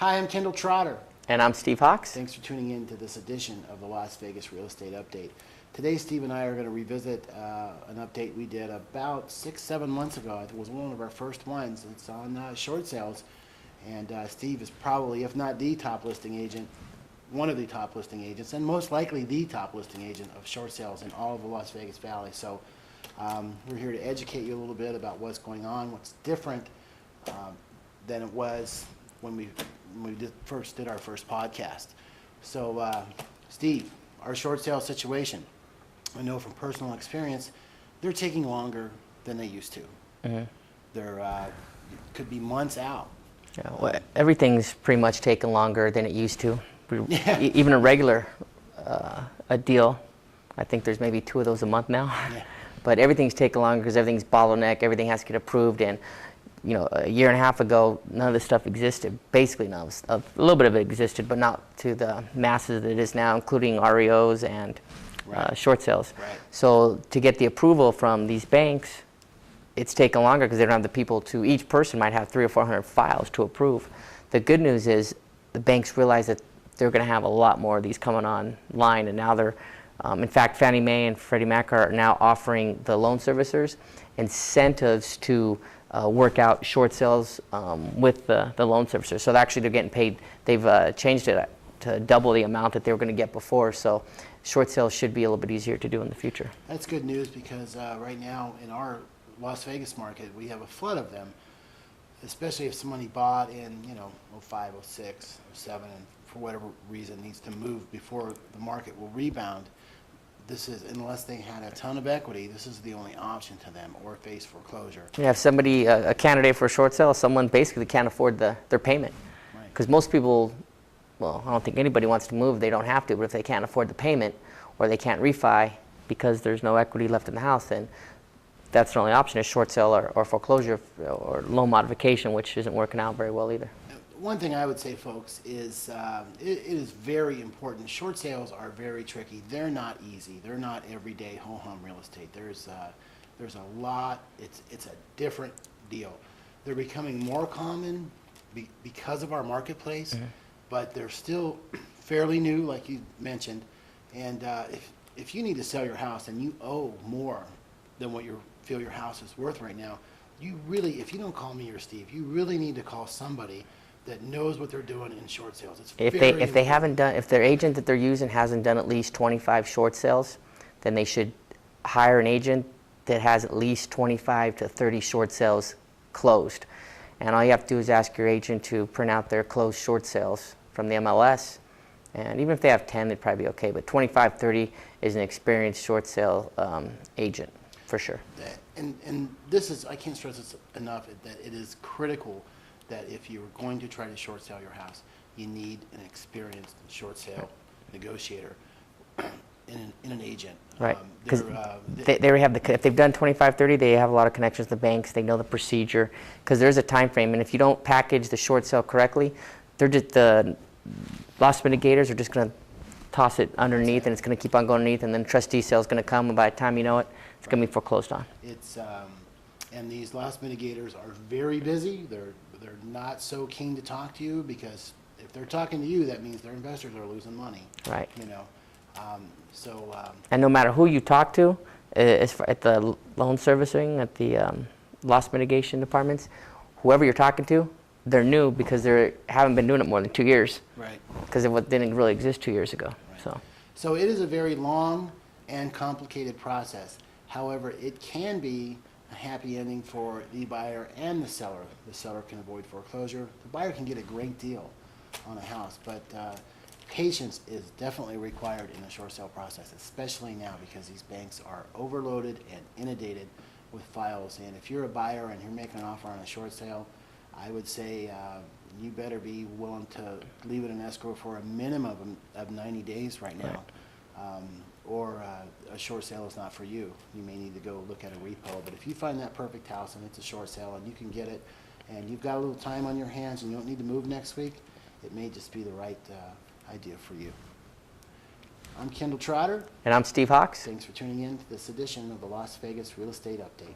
Hi, I'm Kendall Trotter. And I'm Steve Hawks. Thanks for tuning in to this edition of the Las Vegas Real Estate Update. Today, Steve and I are going to revisit an update we did about 6-7 months ago. It was one of our first ones. It's on short sales. And Steve is probably, if not the top listing agent, one of the top listing agents, and most likely the top listing agent of short sales in all of the Las Vegas Valley. So we're here to educate you a little bit about what's going on, what's different than it was when we first did our first podcast. So Steve, our short sale situation, I know from personal experience, they're taking longer than they used to. Mm-hmm. They're could be months out. Yeah, well, everything's pretty much taken longer than it used to. Even a regular a deal, I think there's maybe 2 of those a month now. Yeah. But everything's taken longer because everything's bottleneck. Everything has to get approved. And you know, a year and a half ago, none of this stuff existed. Basically, none of a little bit of it existed, but not to the masses that it is now, including REOs and short sales. Right. So to get the approval from these banks, it's taken longer because they don't have the people to. Each person might have 300 or 400 files to approve. The good news is the banks realize that they're going to have a lot more of these coming online, and now they're, in fact, Fannie Mae and Freddie Mac are now offering the loan servicers incentives to work out short sales with the loan servicers. So actually they're getting paid. They've changed it to double the amount that they were going to get before. So short sales should be a little bit easier to do in the future. That's good news because right now in our Las Vegas market, we have a flood of them, especially if somebody bought in, 05, 06, 07, and for whatever reason needs to move before the market will rebound. This is, unless they had a ton of equity, this is the only option to them, or face foreclosure. Yeah, if somebody, a candidate for a short sale, someone basically can't afford their payment. Because most people, well, I don't think anybody wants to move, they don't have to, but if they can't afford the payment, or they can't refi because there's no equity left in the house, then that's the only option is short sale or foreclosure or loan modification, which isn't working out very well either. One thing I would say, folks, is it is very important. Short sales are very tricky. They're not easy. They're not everyday ho-hum real estate. There's a lot. It's a different deal. They're becoming more common because of our marketplace, but they're still fairly new, like you mentioned. And if you need to sell your house and you owe more than what you feel your house is worth right now, you really, if you don't call me or Steve, you really need to call somebody that knows what they're doing in short sales. It's if they haven't done, if their agent that they're using hasn't done at least 25 short sales, then they should hire an agent that has at least 25 to 30 short sales closed. And all you have to do is ask your agent to print out their closed short sales from the MLS. And even if they have 10, they'd probably be okay. But 25, 30 is an experienced short sale agent for sure. And this is, I can't stress this enough, that it is critical that if you're going to try to short sell your house, you need an experienced short sale negotiator in an agent. Right, because they have if they've done 25, 30, they have a lot of connections to the banks, they know the procedure, because there's a time frame, and if you don't package the short sale correctly, they're just, the loss mitigators are just going to toss it underneath, and it's going to keep on going underneath, and then trustee sale is going to come, and by the time you know it, it's going to be foreclosed on. It's and these loss mitigators are very busy. They're not so keen to talk to you because if they're talking to you, that means their investors are losing money. Right. And no matter who you talk to, at the loan servicing, at the loss mitigation departments, whoever you're talking to, they're new because they haven't been doing it more than 2 years. Right. Because it didn't really exist 2 years ago. Right. So it is a very long and complicated process. However, it can be a happy ending for the buyer and the seller. The seller can avoid foreclosure. The buyer can get a great deal on a house, but patience is definitely required in the short sale process, especially now because these banks are overloaded and inundated with files. And if you're a buyer and you're making an offer on a short sale, I would say you better be willing to leave it in escrow for a minimum of 90 days right now. Right. Or a short sale is not for you. You may need to go look at a repo. But if you find that perfect house and it's a short sale and you can get it and you've got a little time on your hands and you don't need to move next week, it may just be the right idea for you. I'm Kendall Trotter. And I'm Steve Hawks. Thanks for tuning in to this edition of the Las Vegas Real Estate Update.